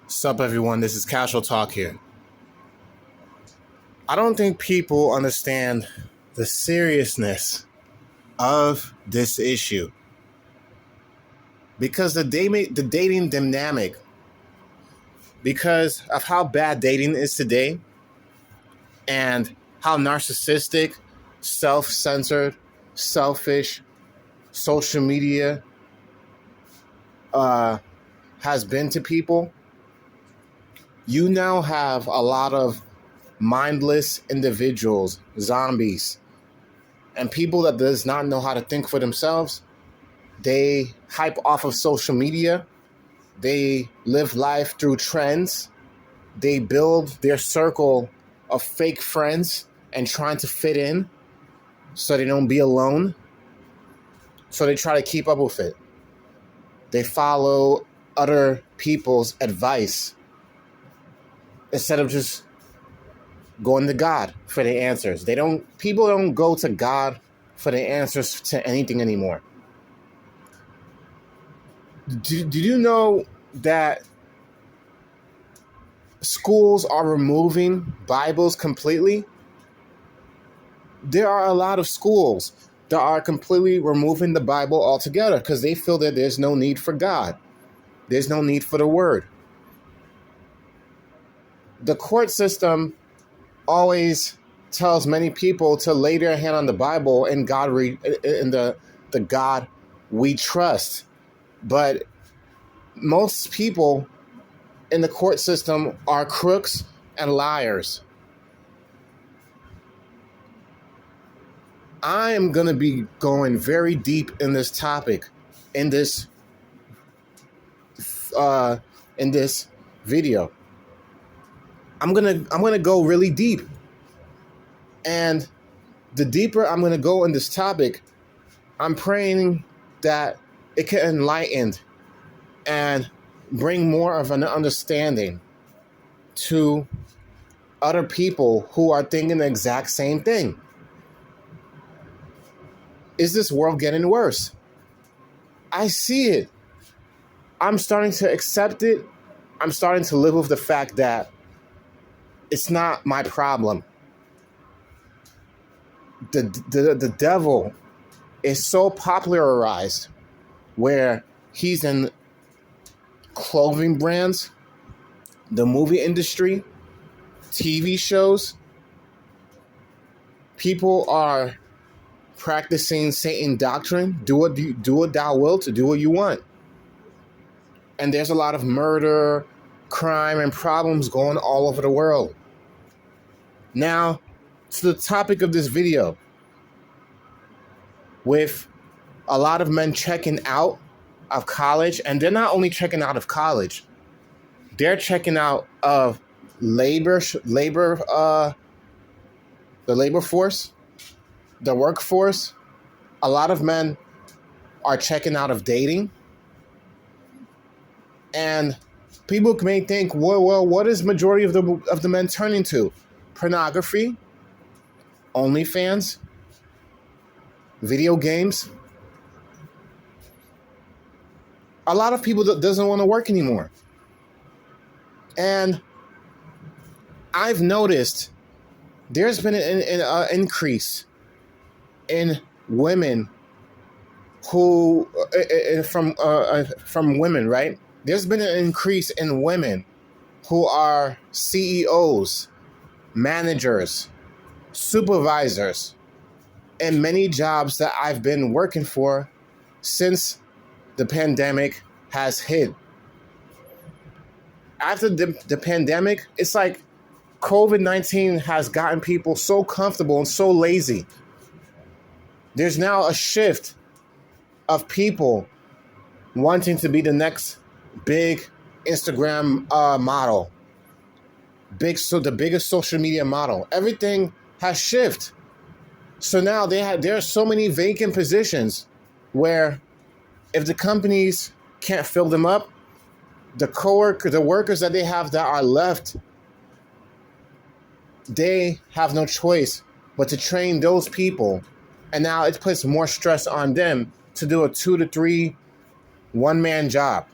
Sup everyone, this is Casual Talk here. I don't think people understand the seriousness of this issue because the dating dynamic, because of how bad dating is today and how narcissistic, self-centered, selfish social media has been to people. You now have a lot of mindless individuals, zombies, and people that does not know how to think for themselves. They hype off of social media. They live life through trends. They build their circle of fake friends and trying to fit in so they don't be alone. So they try to keep up with it. They follow other people's advice instead of just going to God for the answers. People don't go to God for the answers to anything anymore. Did you know that schools are removing Bibles completely? There are a lot of schools that are completely removing the Bible altogether because they feel that there's no need for God. There's no need for the Word. The court system always tells many people to lay their hand on the Bible and the God we trust. But most people in the court system are crooks and liars. I am going to be going very deep in this topic in this video. I'm gonna go really deep, and the deeper I'm gonna go in this topic, I'm praying that it can enlighten and bring more of an understanding to other people who are thinking the exact same thing. Is this world getting worse? I see it. I'm starting to accept it. I'm starting to live with the fact that it's not my problem. The devil is so popularized where he's in clothing brands, the movie industry, TV shows. People are practicing Satan doctrine. Do what thou wilt, to do what you want. And there's a lot of murder, crime, and problems going all over the world. Now, to the topic of this video, with a lot of men checking out of college, and they're not only checking out of college, they're checking out of the labor force, the workforce. A lot of men are checking out of dating. And people may think, well, what is majority of the men turning to? Pornography, OnlyFans, video games. A lot of people that doesn't want to work anymore. And I've noticed there's been an increase in women who from women, right? There's been an increase in women who are CEOs, managers, supervisors, in many jobs that I've been working for since the pandemic has hit. After the pandemic, it's like COVID-19 has gotten people so comfortable and so lazy. There's now a shift of people wanting to be the next big Instagram model, the biggest social media model. Everything has shifted. So now there are so many vacant positions where if the companies can't fill them up, the workers that they have that are left, they have no choice but to train those people. And now it puts more stress on them to do a 2 to 3 one-man job.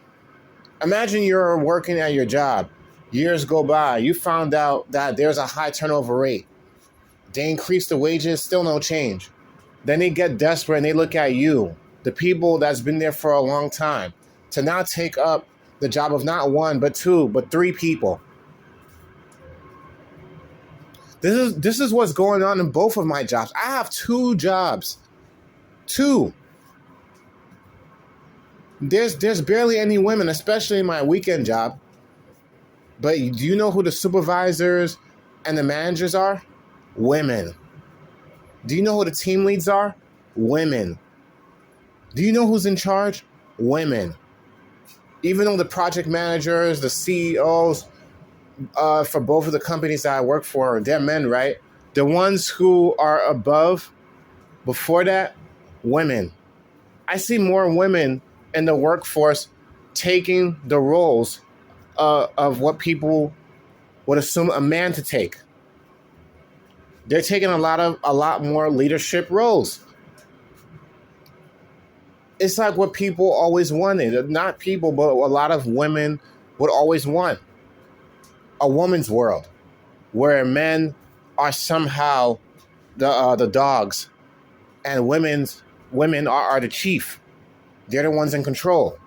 Imagine you're working at your job. Years go by. You found out that there's a high turnover rate. They increase the wages, still no change. Then they get desperate and they look at you, the people that's been there for a long time, to now take up the job of not one, but two, but three people. This is what's going on in both of my jobs. I have two jobs. Two. There's barely any women, especially in my weekend job. But do you know who the supervisors and the managers are? Women. Do you know who the team leads are? Women. Do you know who's in charge? Women. Even though the project managers, the CEOs for both of the companies that I work for, they're men, right? The ones who are above, before that, women. I see more women in the workforce taking the roles of what people would assume a man to take. They're taking a lot more leadership roles. It's like what people always wanted. Not people, but a lot of women would always want. A woman's world where men are somehow the dogs and women are the chief. They're the ones in control.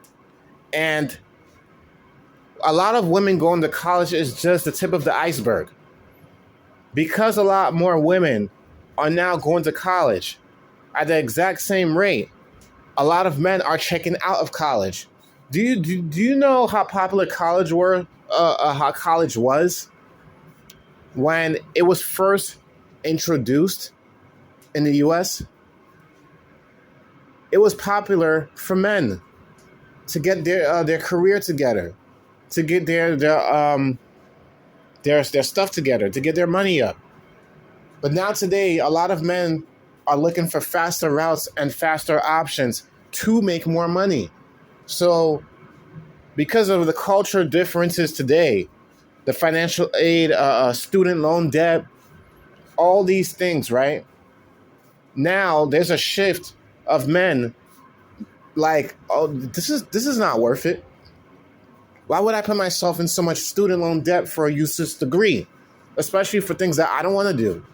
And a lot of women going to college is just the tip of the iceberg. Because a lot more women are now going to college at the exact same rate, a lot of men are checking out of college. Do you know how popular college how college was when it was first introduced in the U.S.? It was popular for men to get their career together, to get their stuff together, to get their money up. But now today, a lot of men are looking for faster routes and faster options to make more money. So because of the culture differences today, the financial aid, student loan debt, all these things, right? Now there's a shift of men like, oh, this is not worth it. Why would I put myself in so much student loan debt for a useless degree, especially for things that I don't want to do?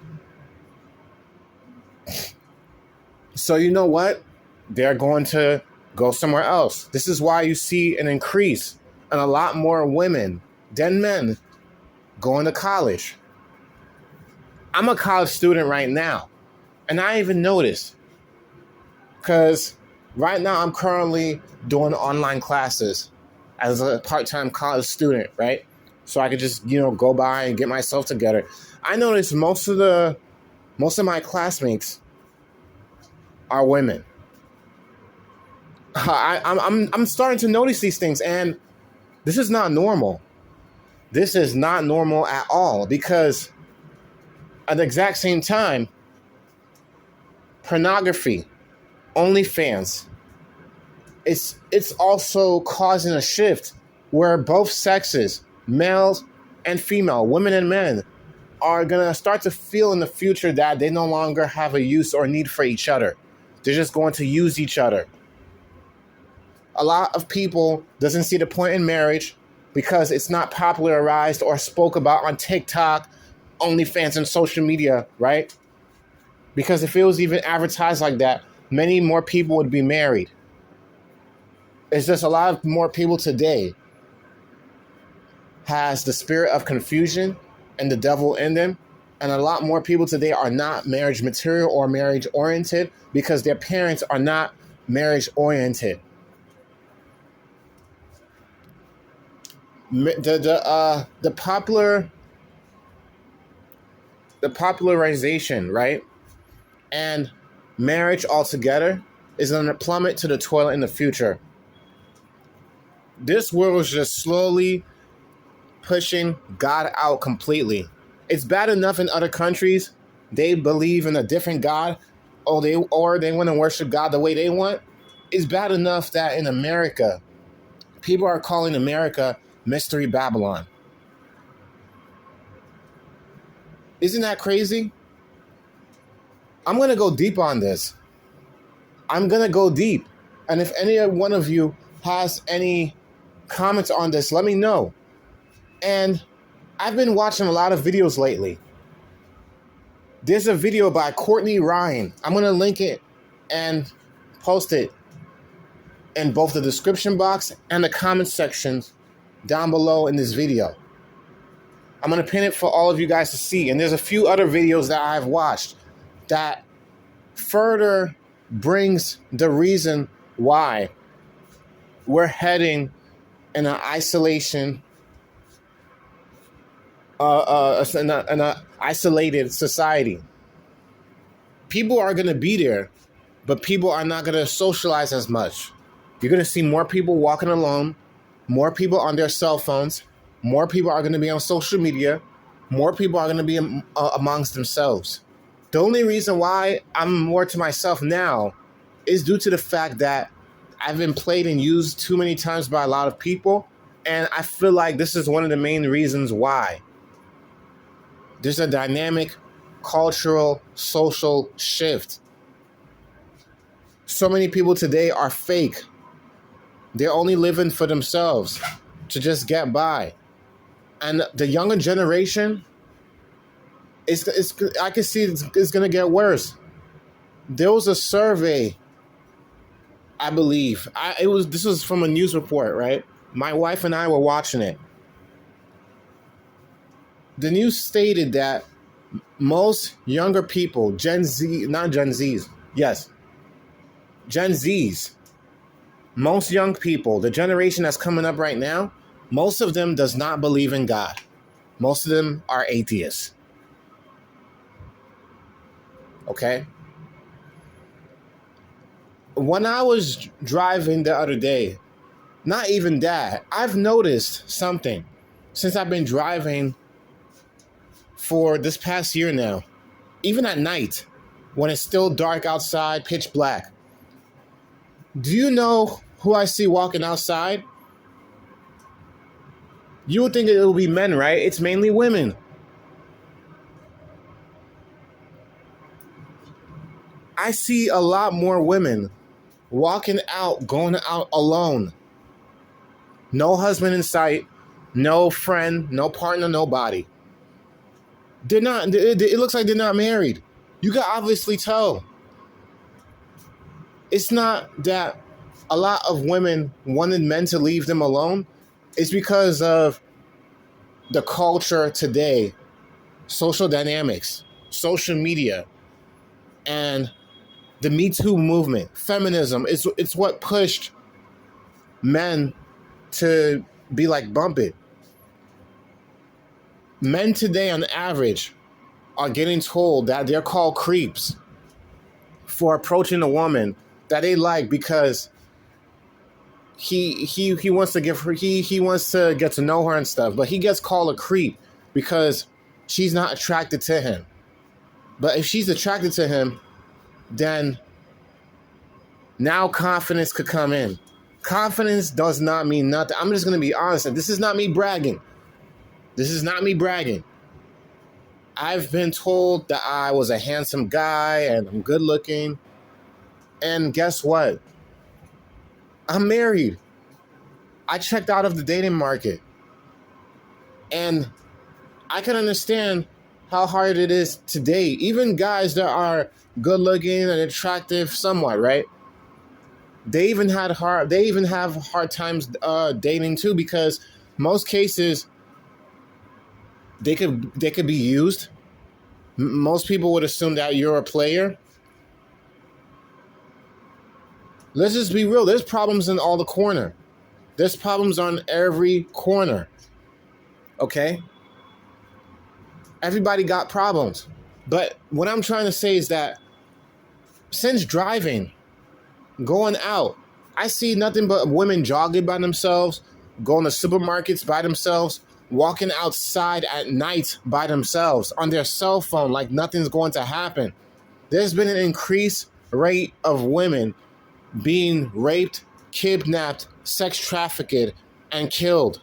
So you know what? They're going to go somewhere else. This is why you see an increase in a lot more women than men going to college. I'm a college student right now, and I even noticed because right now I'm currently doing online classes as a part-time college student, right? So I could just, go by and get myself together. I noticed most of my classmates are women. I'm starting to notice these things, and this is not normal. This is not normal at all, because at the exact same time, pornography, OnlyFans, it's also causing a shift where both sexes, males and female, women and men, are going to start to feel in the future that they no longer have a use or need for each other. They're just going to use each other. A lot of people doesn't see the point in marriage because it's not popularized or spoke about on TikTok, OnlyFans, and social media, right? Because if it was even advertised like that, many more people would be married. It's just a lot of more people today has the spirit of confusion and the devil in them. And a lot more people today are not marriage material or marriage oriented because their parents are not marriage oriented. The popularization, right, and marriage altogether is going to plummet to the toilet in the future. This world is just slowly pushing God out completely. It's bad enough in other countries. They believe in a different God, or they want to worship God the way they want. It's bad enough that in America, people are calling America Mystery Babylon. Isn't that crazy? I'm going to go deep on this. I'm going to go deep. And if any one of you has any comments on this, let me know. And I've been watching a lot of videos lately. There's a video by Courtney Ryan. I'm going to link it and post it in both the description box and the comment sections down below in this video. I'm going to pin it for all of you guys to see. And there's a few other videos that I've watched that further brings the reason why we're heading in an isolation, in an isolated society. People are going to be there, but people are not going to socialize as much. You're going to see more people walking alone, more people on their cell phones, more people are going to be on social media, more people are going to be amongst themselves. The only reason why I'm more to myself now is due to the fact that I've been played and used too many times by a lot of people, and I feel like this is one of the main reasons why. There's a dynamic, cultural, social shift. So many people today are fake. They're only living for themselves to just get by. And the younger generation, I can see it's going to get worse. There was a survey, I believe. This was from a news report, right? My wife and I were watching it. The news stated that most younger people, Gen Z, not Gen Zs, yes, Gen Zs, most young people, the generation that's coming up right now, most of them does not believe in God. Most of them are atheists. Okay? When I was driving the other day, not even that, I've noticed something since I've been driving for this past year now. Even at night, when it's still dark outside, pitch black. Do you know who I see walking outside? You would think it would be men, right? It's mainly women. I see a lot more women walking out, going out alone. No husband in sight, no friend, no partner, nobody. They're not, it looks like they're not married. You can obviously tell. It's not that a lot of women wanted men to leave them alone. It's because of the culture today, social dynamics, social media, and the Me Too movement, feminism. It's what pushed men to be like, bump it. Men today, on average, are getting told that they're called creeps for approaching a woman that they like because he wants to give her, he wants to get to know her and stuff, but he gets called a creep because she's not attracted to him. But if she's attracted to him, then now confidence could come in. Confidence does not mean nothing. I'm just going to be honest. This is not me bragging. This is not me bragging. I've been told that I was a handsome guy and I'm good looking. And guess what? I'm married. I checked out of the dating market. And I can understand how hard it is to date. Even guys that are good looking and attractive somewhat, right? They even have hard times dating too, because most cases they could be used. Most people would assume that you're a player. Let's just be real. There's problems in all the corner. There's problems on every corner. Okay? Everybody got problems. But what I'm trying to say is that since driving, going out, I see nothing but women jogging by themselves, going to supermarkets by themselves, walking outside at night by themselves on their cell phone like nothing's going to happen. There's been an increased rate of women being raped, kidnapped, sex trafficked, and killed.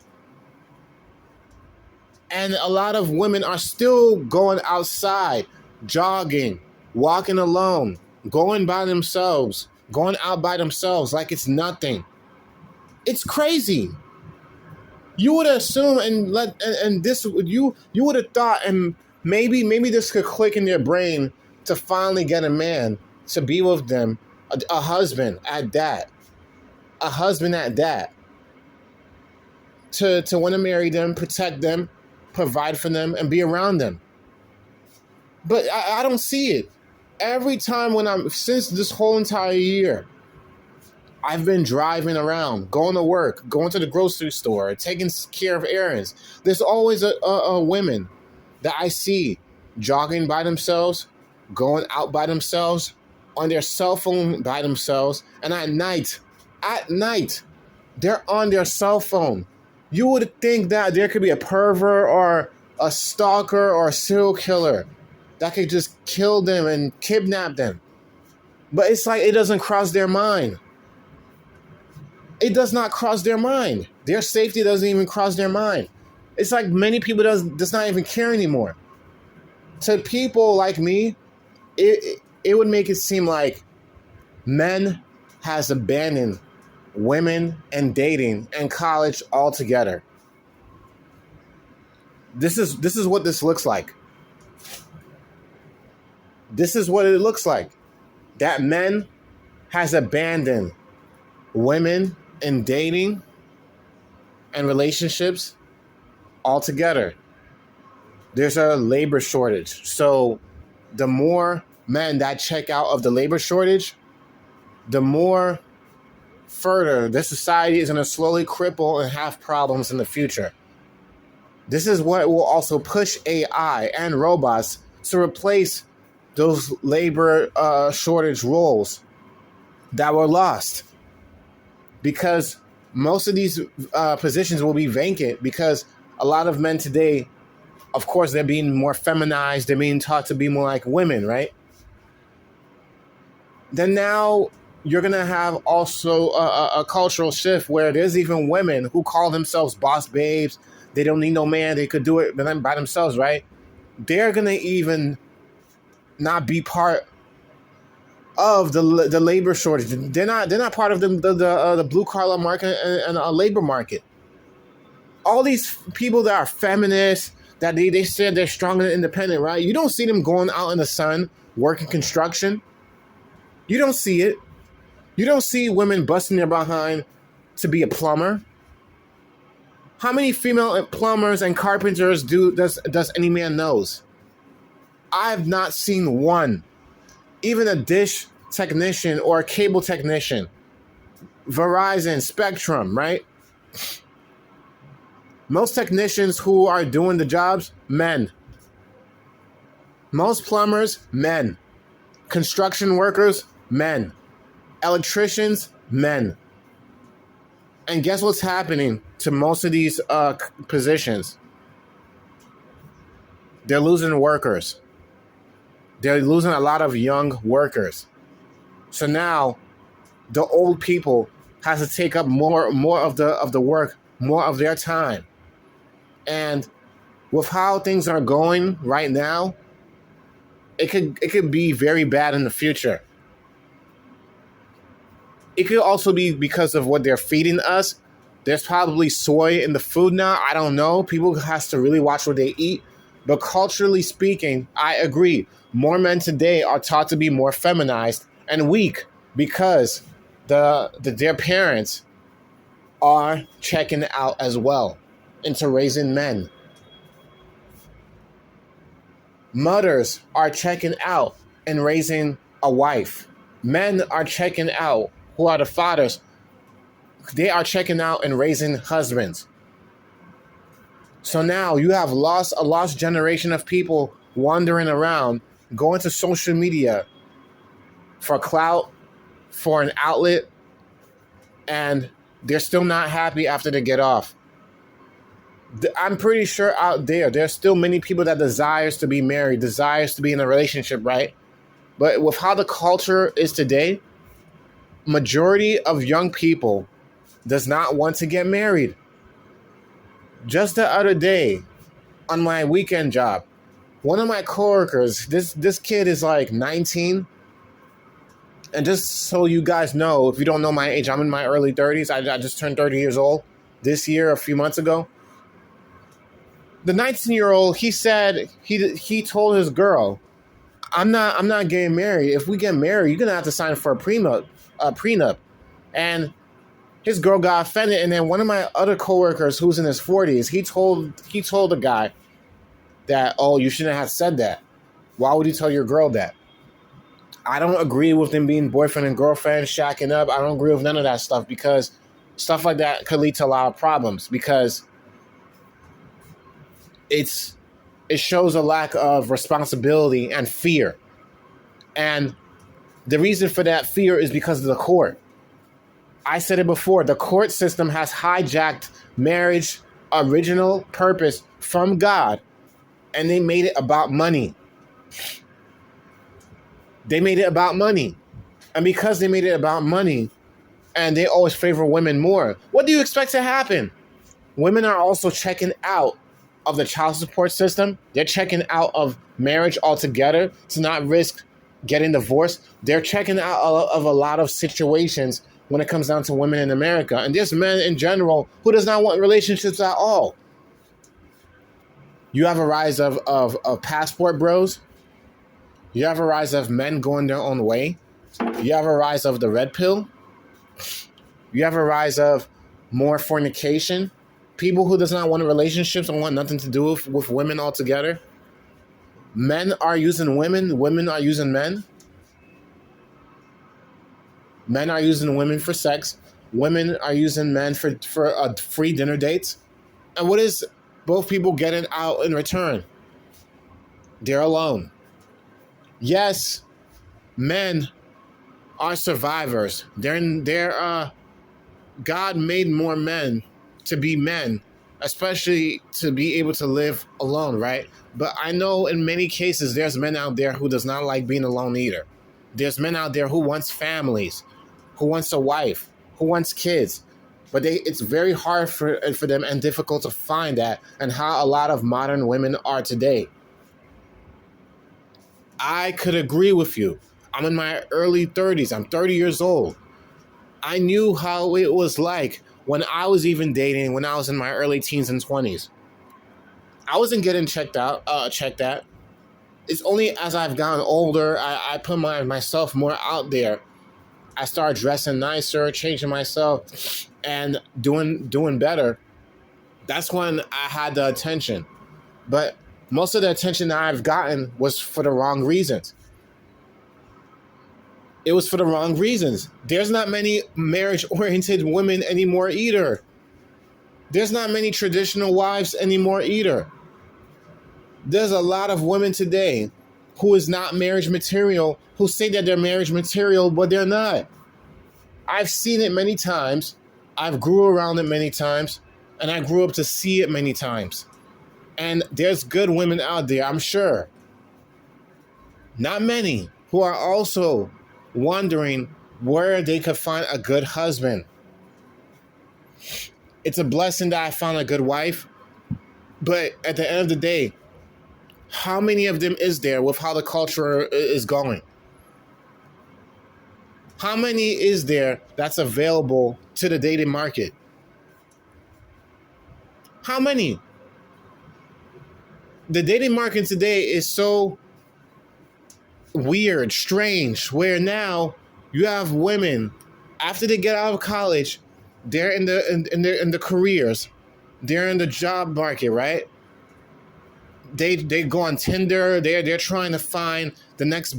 And a lot of women are still going outside, jogging, walking alone, going by themselves, going out by themselves like it's nothing. It's crazy. You would assume and this you would have thought, and maybe this could click in their brain to finally get a man to be with them, a husband at that, a husband at that, to want to marry them, protect them, provide for them, and be around them. But I don't see it. Every time since this whole entire year, I've been driving around, going to work, going to the grocery store, taking care of errands. There's always a women that I see jogging by themselves, going out by themselves, on their cell phone by themselves, and at night, they're on their cell phone. You would think that there could be a pervert or a stalker or a serial killer that could just kill them and kidnap them. But it's like it doesn't cross their mind. It does not cross their mind. Their safety doesn't even cross their mind. It's like many people does not even care anymore. To people like me, it would make it seem like men has abandoned women and dating and college altogether. This is what this looks like. This is what it looks like. That men has abandoned women in dating and relationships altogether. There's a labor shortage. So the more men that check out of the labor shortage, the more further this society is going to slowly cripple and have problems in the future. This is what will also push AI and robots to replace those labor shortage roles that were lost. Because most of these positions will be vacant because a lot of men today, of course, they're being more feminized. They're being taught to be more like women, right? Then now you're going to have also a cultural shift where there's even women who call themselves boss babes. They don't need no man. They could do it by themselves, right? They're going to even not be part of the labor shortage. They're not part of the blue collar market and labor market. All these people that are feminists, that they said they're strong and independent, right? You don't see them going out in the sun working construction. You don't see it. You don't see women busting their behind to be a plumber. How many female plumbers and carpenters does any man knows? I've not seen one. Even a dish technician or a cable technician. Verizon, Spectrum, right? Most technicians who are doing the jobs, men. Most plumbers, men. Construction workers, men. Electricians, men. And guess what's happening to most of these positions? They're losing workers. They're losing a lot of young workers. So now the old people has to take up more of the work, more of their time. And with how things are going right now, it could be very bad in the future. It could also be because of what they're feeding us. There's probably soy in the food now. I don't know. People has to really watch what they eat. But culturally speaking, I agree. More men today are taught to be more feminized and weak because their parents are checking out as well into raising men. Mothers are checking out and raising a wife. Men are checking out, who are the fathers. They are checking out and raising husbands. So now you have a lost generation of people wandering around, going to social media for clout, for an outlet, and they're still not happy after they get off. I'm pretty sure out there's still many people that desires to be married, desires to be in a relationship, right? But with how the culture is today, majority of young people does not want to get married. Just the other day, on my weekend job, one of my coworkers, this kid is like 19. And just so you guys know, if you don't know my age, I'm in my early 30s. I just turned 30 years old this year, a few months ago. The 19-year-old, he said he told his girl, I'm not getting married. If we get married, you're gonna have to sign for a prenup. And his girl got offended, and then one of my other coworkers who's in his 40s, he told the guy that, oh, you shouldn't have said that. Why would you tell your girl that? I don't agree with them being boyfriend and girlfriend, shacking up. I don't agree with none of that stuff, because stuff like that could lead to a lot of problems, because it shows a lack of responsibility and fear. And the reason for that fear is because of the court. I said it before, the court system has hijacked marriage original purpose from God, and they made it about money. They made it about money. And because they made it about money, and they always favor women more, what do you expect to happen? Women are also checking out of the child support system. They're checking out of marriage altogether to not risk getting divorced. They're checking out of a lot of situations when it comes down to women in America. And there's men in general who does not want relationships at all. You have a rise of passport bros. You have a rise of men going their own way. You have a rise of the red pill. You have a rise of more fornication. People who does not want relationships and want nothing to do with women altogether. Men are using women. Women are using men. Men are using women for sex. Women are using men for free dinner dates. And what is both people getting out in return? They're alone. Yes, men are survivors. God made more men to be men, especially to be able to live alone, right? But I know in many cases there's men out there who does not like being alone either. There's men out there who wants families, who wants a wife, who wants kids. But it's very hard for them and difficult to find that, and how a lot of modern women are today. I could agree with you. I'm in my early 30s. I'm 30 years old. I knew how it was like when I was even dating, when I was in my early teens and 20s. I wasn't getting checked at. It's only as I've gotten older, I put myself more out there. I started dressing nicer, changing myself, and doing better. That's when I had the attention. But most of the attention that I've gotten was for the wrong reasons. It was for the wrong reasons. There's not many marriage-oriented women anymore either. There's not many traditional wives anymore either. There's a lot of women today who is not marriage material, who say that they're marriage material, but they're not. I've seen it many times. I've grew around it many times, and I grew up to see it many times. And there's good women out there, I'm sure. Not many, who are also wondering where they could find a good husband. It's a blessing that I found a good wife, but at the end of the day, how many of them is there with how the culture is going? How many is there that's available to the dating market? How many? The dating market today is so weird, strange, where now you have women, after they get out of college, they're in the careers, they're in the job market, right? They go on Tinder, they're trying to find the next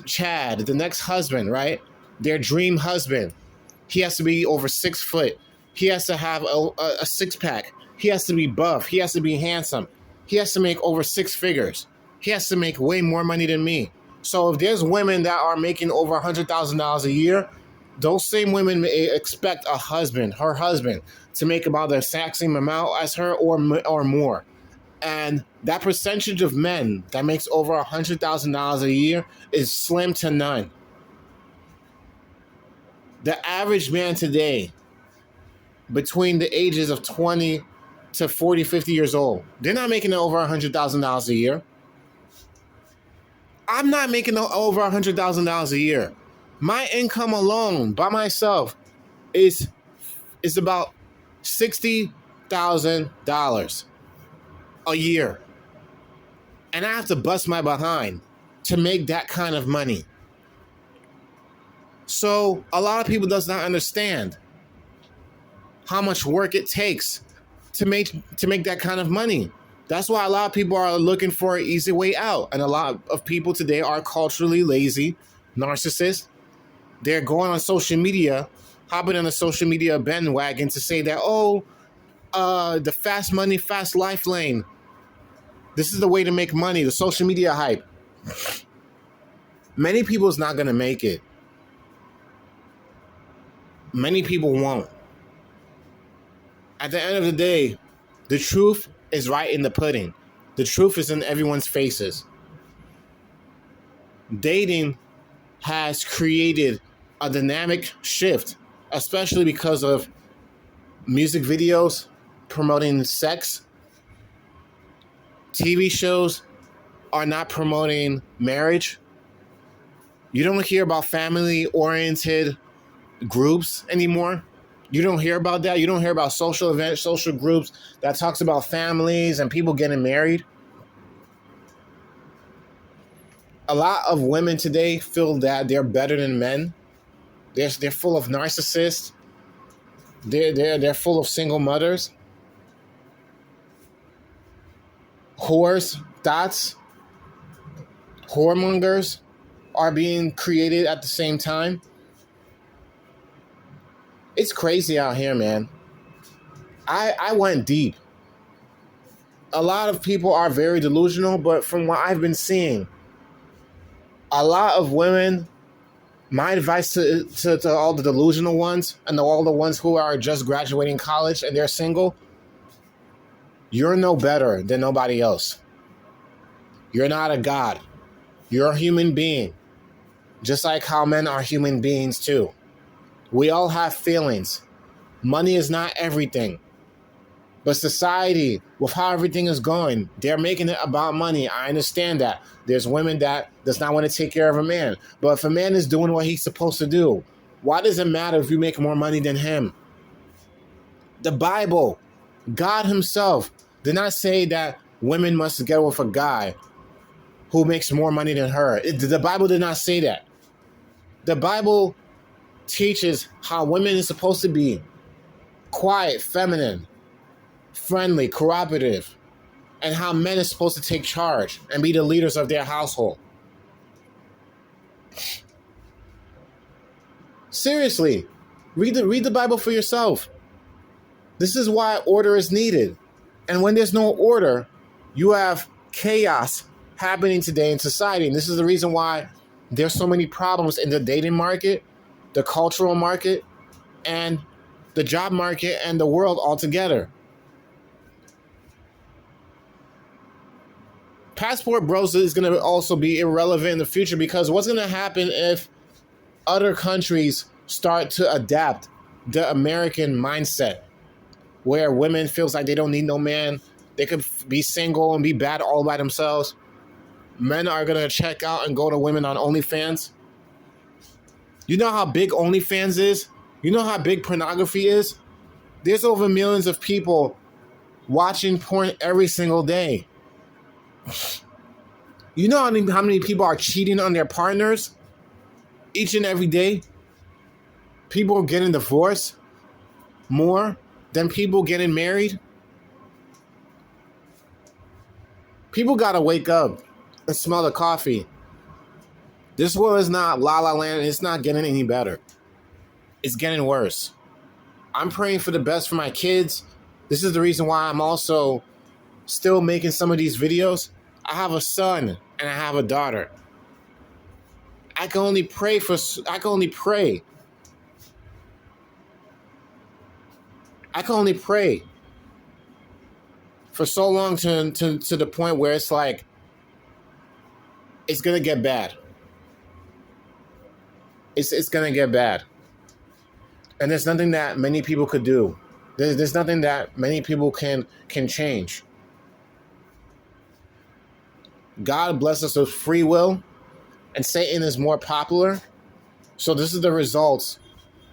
Chad, the next husband, right? Their dream husband. He has to be over 6 foot. He has to have a six pack. He has to be buff. He has to be handsome. He has to make over 6 figures. He has to make way more money than me. So if there's women that are making over $100,000 a year, those same women may expect her husband, to make about the exact same amount as her or more. And that percentage of men that makes over $100,000 a year is slim to none. The average man today, between the ages of 20 to 40, 50 years old, they're not making over $100,000 a year. I'm not making over $100,000 a year. My income alone by myself is is about $60,000 a year. And I have to bust my behind to make that kind of money. So a lot of people does not understand how much work it takes to make that kind of money. That's why a lot of people are looking for an easy way out. And a lot of people today are culturally lazy, narcissists. They're going on social media, hopping on the social media bandwagon to say that, the fast money, fast life lane. This is the way to make money, the social media hype. Many people's not going to make it. Many people won't. At the end of the day, the truth is right in the pudding. The truth is in everyone's faces. Dating has created a dynamic shift, especially because of music videos promoting sex. TV shows are not promoting marriage. You don't hear about family-oriented groups anymore. You don't hear about that. You don't hear about social events, social groups that talks about families and people getting married. A lot of women today feel that they're better than men. They're full of narcissists. They're full of single mothers. Whores, dots, whoremongers are being created at the same time. It's crazy out here, man. I went deep. A lot of people are very delusional, but from what I've been seeing, a lot of women, my advice to all the delusional ones and all the ones who are just graduating college and they're single, you're no better than nobody else. You're not a god. You're a human being. Just like how men are human beings too. We all have feelings. Money is not everything. But society, with how everything is going, they're making it about money. I understand that. There's women that does not want to take care of a man. But if a man is doing what he's supposed to do, why does it matter if you make more money than him? The Bible, God himself, did not say that women must get with a guy who makes more money than her. The Bible did not say that. The Bible teaches how women is supposed to be quiet, feminine, friendly, cooperative, and how men is supposed to take charge and be the leaders of their household. Seriously, read the Bible for yourself. This is why order is needed. And when there's no order, you have chaos happening today in society. And this is the reason why there's so many problems in the dating market, the cultural market, and the job market, and the world altogether. Passport Bros is going to also be irrelevant in the future, because what's going to happen if other countries start to adapt the American mindset, where women feels like they don't need no man, they could be single and be bad all by themselves. Men are going to check out and go to women on OnlyFans. You know how big OnlyFans is? You know how big pornography is? There's over millions of people watching porn every single day. You know how many people are cheating on their partners each and every day? People are getting divorced more than people getting married. People gotta wake up and smell the coffee. This world is not La La Land. It's not getting any better. It's getting worse. I'm praying for the best for my kids. This is the reason why I'm also still making some of these videos. I have a son and I have a daughter. I can only pray. I can only pray for so long to the point where it's like, it's going to get bad. It's going to get bad. And there's nothing that many people could do. There's nothing that many people can change. God bless us with free will, and Satan is more popular. So this is the results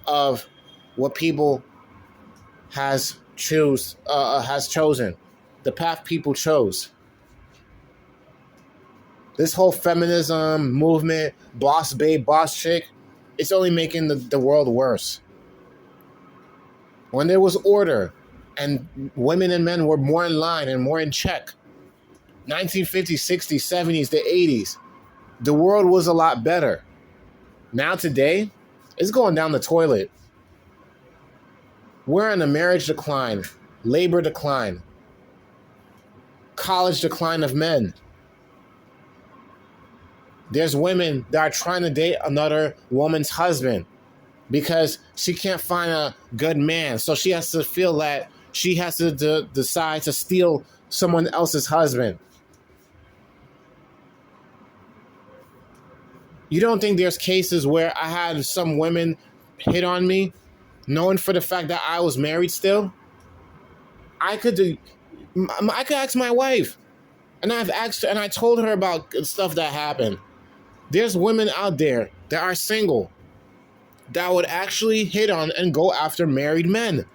of what people has chosen, the path people chose. This whole feminism movement, boss babe, boss chick, it's only making the world worse. When there was order and women and men were more in line and more in check, 1950s, 60s, 70s, the 80s, the world was a lot better. Now today, it's going down the toilet. We're in a marriage decline, labor decline, college decline of men. There's women that are trying to date another woman's husband because she can't find a good man. So she has to feel that she has to decide to steal someone else's husband. You don't think there's cases where I had some women hit on me knowing for the fact that I was married still? I could ask my wife. And I've asked her, and I told her about stuff that happened. There's women out there that are single that would actually hit on and go after married men.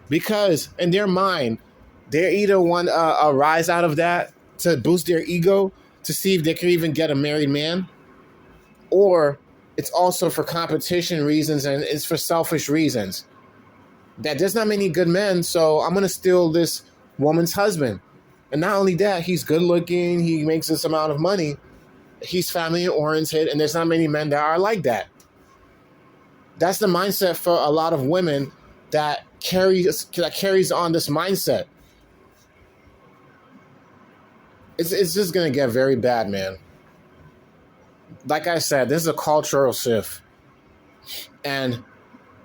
Because in their mind, they either want a rise out of that to boost their ego to see if they can even get a married man, or it's also for competition reasons and it's for selfish reasons. That there's not many good men, so I'm going to steal this woman's husband. And not only that, he's good looking, he makes this amount of money, he's family oriented, and there's not many men that are like that. That's the mindset for a lot of women that carries on this mindset. It's just going to get very bad, man. Like I said, this is a cultural shift. And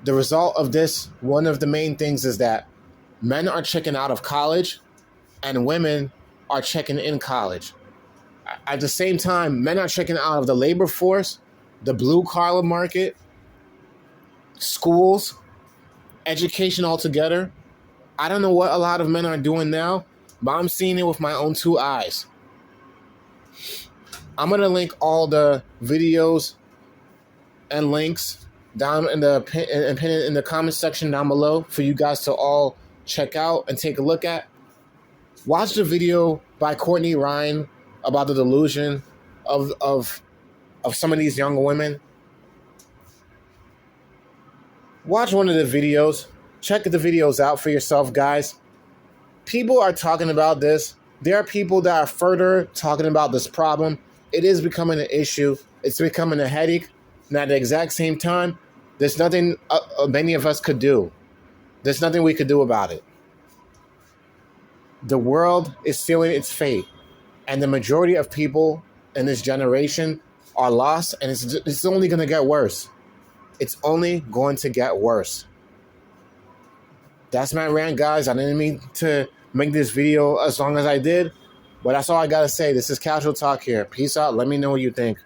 the result of this, one of the main things is that men are checking out of college and women are checking in college. At the same time, men are checking out of the labor force, the blue collar market, schools, education altogether. I don't know what a lot of men are doing now, but I'm seeing it with my own two eyes. I'm going to link all the videos and links down in the pin in the comment section down below for you guys to all check out and take a look at. Watch the video by Courtney Ryan about the delusion of some of these young women. Watch one of the videos. Check the videos out for yourself, guys. People are talking about this. There are people that are further talking about this problem. It is becoming an issue. It's becoming a headache. And at the exact same time, there's nothing many of us could do. There's nothing we could do about it. The world is sealing its fate. And the majority of people in this generation are lost. And it's only going to get worse. It's only going to get worse. That's my rant, guys. I didn't mean to make this video as long as I did. But that's all I got to say. This is Casual Talk here. Peace out. Let me know what you think.